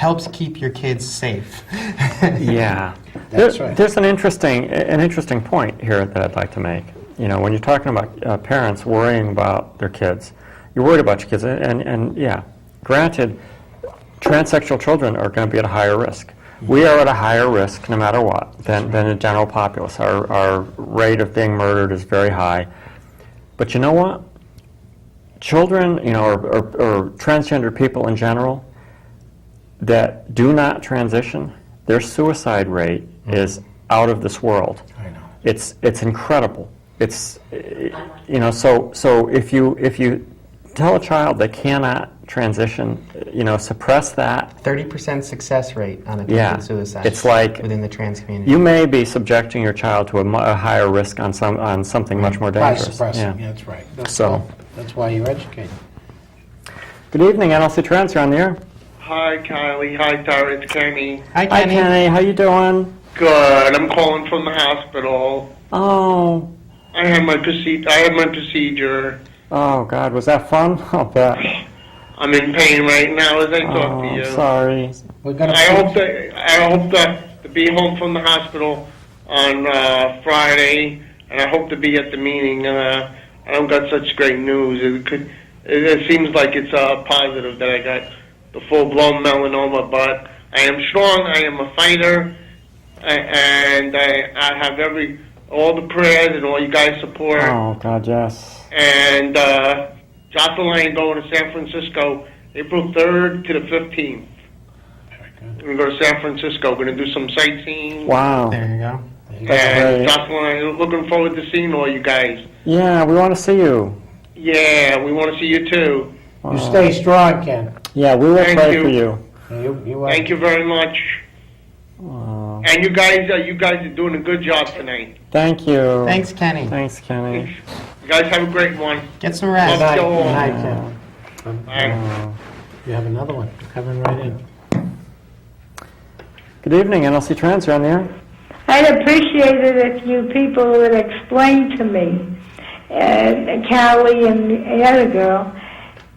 helps keep your kids safe. Yeah. That's right. There's an interesting point here that I'd like to make. You know, when you're talking about parents worrying about their kids, you're worried about your kids, and yeah, granted, transsexual children are going to be at a higher risk. We are at a higher risk, no matter what, than the general populace. Our rate of being murdered is very high. But you know what? Children, you know, or transgender people in general that do not transition, their suicide rate is out of this world. I know. It's incredible. It's, you know, so if you tell a child they cannot transition, you know, suppress that. 30% success rate on attempted suicide. It's like within the trans community. You may be subjecting your child to a higher risk on something much more dangerous. By suppressing, yeah, that's right. That's why you're educated. Good evening, nlcTrans. You're on the air. Hi, Kylie. Hi, Tara. It's Kenny. Hi, Kenny. Hi, Kenny. How you doing? Good. I'm calling from the hospital. Oh. I had my procedure. Oh, God. Was that fun? I'll bet. I'm in pain right now as I talk to you. Sorry. I hope to be home from the hospital on Friday, and I hope to be at the meeting. I've got such great news. It seems like it's positive that I got the full-blown melanoma, but I am strong. I am a fighter, and I have all the prayers and all you guys' support. Oh, God, yes. And Jocelyn and I are going to San Francisco April 3rd to the 15th. We're going to go to San Francisco. We're going to do some sightseeing. Wow. There you go. And Jocelyn and I are looking forward to seeing all you guys. Yeah, we want to see you. Yeah, we want to see you too. You stay strong, Ken. Yeah, we will Thank pray you. for you. Thank you very much. And you guys are doing a good job tonight. Thank you. Thanks, Kenny. Thanks, Kenny. You guys have a great one. Get some rest. Love you Good all. night, Ken. Bye. You have another one coming right in. Good evening, nlcTrans. You're on the air. I'd appreciate it if you people would explain to me, Callie and the other girl,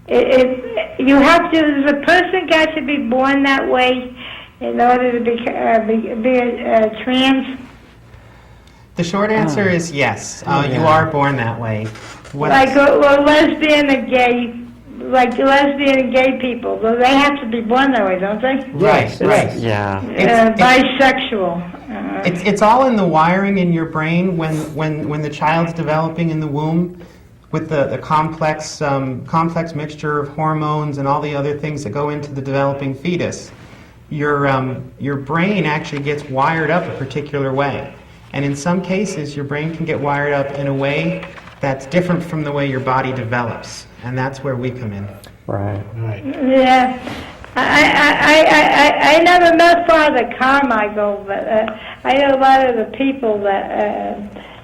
if you have to, does a person got to be born that way in order to be a trans? The short answer is yes. You are born that way. Like lesbian and gay, like lesbian and gay people, well, they have to be born that way, don't they? Right. Yeah. Bisexual. It's all in the wiring in your brain when the child's developing in the womb, with the complex mixture of hormones and all the other things that go into the developing fetus. Your brain actually gets wired up a particular way, and in some cases your brain can get wired up in a way that's different from the way your body develops, and that's where we come in. Right. Yeah. I never met Father Carmichael, but I know a lot of the people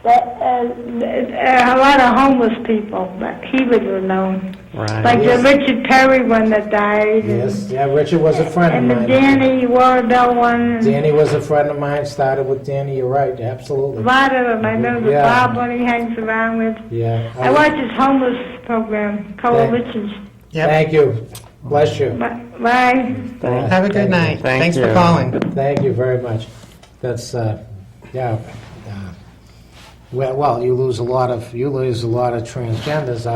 a lot of homeless people that he would have known. Right. Like the Richard Perry one that died. Yes, yeah, Richard was a friend And of the mine. Danny Warabell one. Danny was a friend of mine, started with Danny, you're right, absolutely. A lot of them. I know the Yeah. Bob one he hangs around with. Yeah. I watch his homeless program, Coalitions. Yep. Thank you. Bless you. Bye. Have a good night. Thank Thanks you. for calling. Thank you very much. That's, yeah. Well, you lose a lot of transgenders.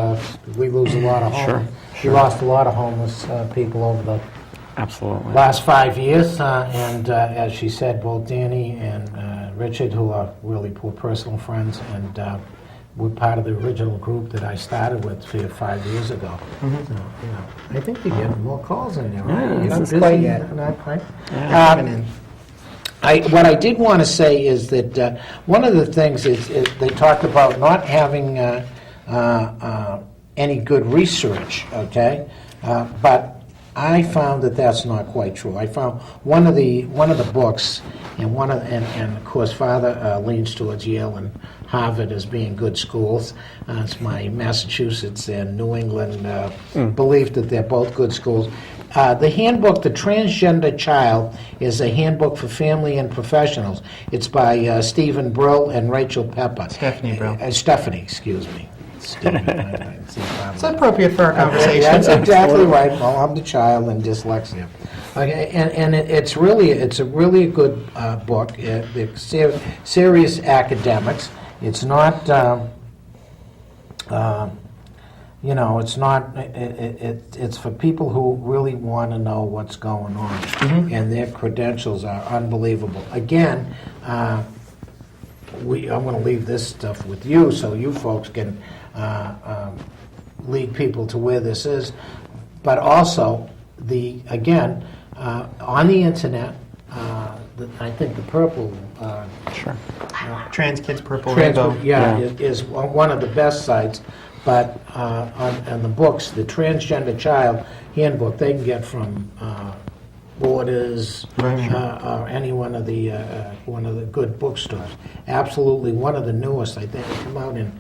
We lose a lot of homeless. Sure. We lost a lot of homeless people over the Absolutely. last 5 years, and as she said, both Danny and Richard, who are really personal friends, and we're part of the original group that I started with 5 years ago. Mm-hmm. So, I think you're getting more calls in there, right? Yeah, You're this not is busy quite- yet. Not quite. Coming in. What I did want to say is that one of the things is they talked about not having any good research, okay? But I found that that's not quite true. I found one of the books, and of course Father leans towards Yale and Harvard as being good schools. It's my Massachusetts and New England belief that they're both good schools. The handbook, The Transgender Child, is a handbook for family and professionals. It's by Stephen Brill and Rachel Pepper. Stephanie Brill. Stephanie, excuse me. statement. It's appropriate for our conversation. That's exactly right. Well, I'm the child and dyslexia. Okay, and it's a really good book. They're serious academics. It's not, it's not. It's for people who really want to know what's going on, and their credentials are unbelievable. Again, I'm going to leave this stuff with you, so you folks can lead people to where this is. But also, on the internet, I think the purple. Sure. Trans Kids Purple Rainbow. Is one of the best sites. But on the books, the Transgender Child Handbook, they can get from Borders or any one of the good bookstores. Absolutely, one of the newest. I think it came out in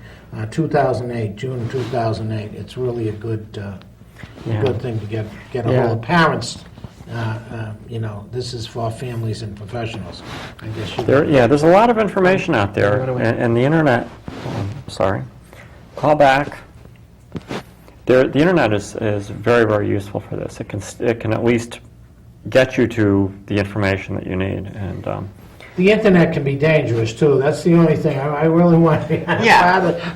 2008, June 2008. It's really a good thing to get a hold of. Parents, this is for families and professionals. I guess there's a lot of information out there, and the internet. Call back. The internet is very, very useful for this. It can at least get you to the information that you need, and the internet can be dangerous too. That's the only thing I really want.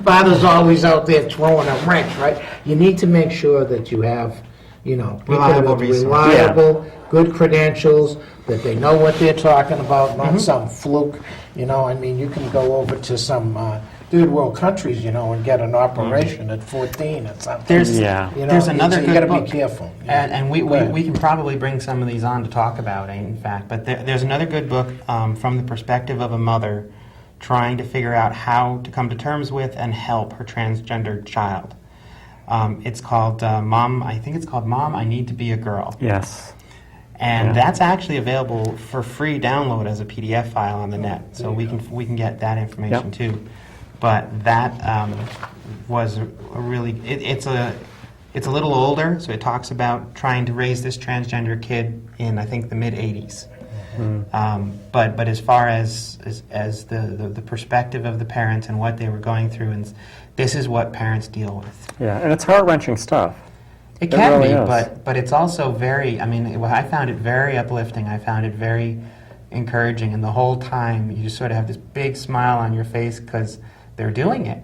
Father's always out there throwing a wrench, right? You need to make sure that you have, people reliable, good credentials, that they know what they're talking about, not some fluke. You can go over to some third world countries, and get an operation at 14 or something. There's another good book. You got to be careful. And we can probably bring some of these on to talk about, in fact. But there's another good book from the perspective of a mother trying to figure out how to come to terms with and help her transgendered child. It's called Mom, I Need to Be a Girl. Yes. And that's actually available for free download as a PDF file on the net. So we can get that information too. But that was a really, it's a little older, so it talks about trying to raise this transgender kid in, I think, the mid-'80s. But as far as the perspective of the parents and what they were going through, and this is what parents deal with. Yeah, and it's heart-wrenching stuff. It can really be, is. but it's also very, I found it very uplifting. I found it very encouraging, and the whole time you just sort of have this big smile on your face because they're doing it.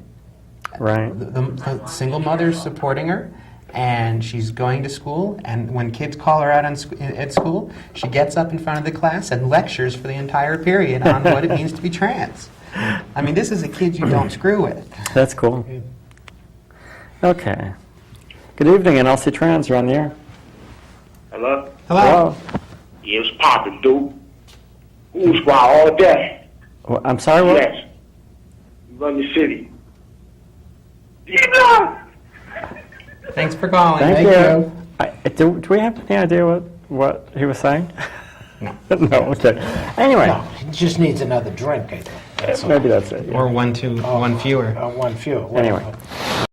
Right. The single mother's supporting her, and she's going to school, and when kids call her out at school, she gets up in front of the class and lectures for the entire period on what it means to be trans. This is a kid you don't screw with. That's cool. Okay. Good evening, nlcTrans. You're on the air. Hello? Hello. Yeah, it's poppin', dude. Who's all day? Well, I'm sorry, what? Yes. You run the city. Yeah. Thanks for calling. Thank you. Do we have any idea what he was saying? No. No, okay. Anyway. No, he just needs another drink, I think. Maybe that's it. Yeah. Or one fewer. One fewer. Anyway.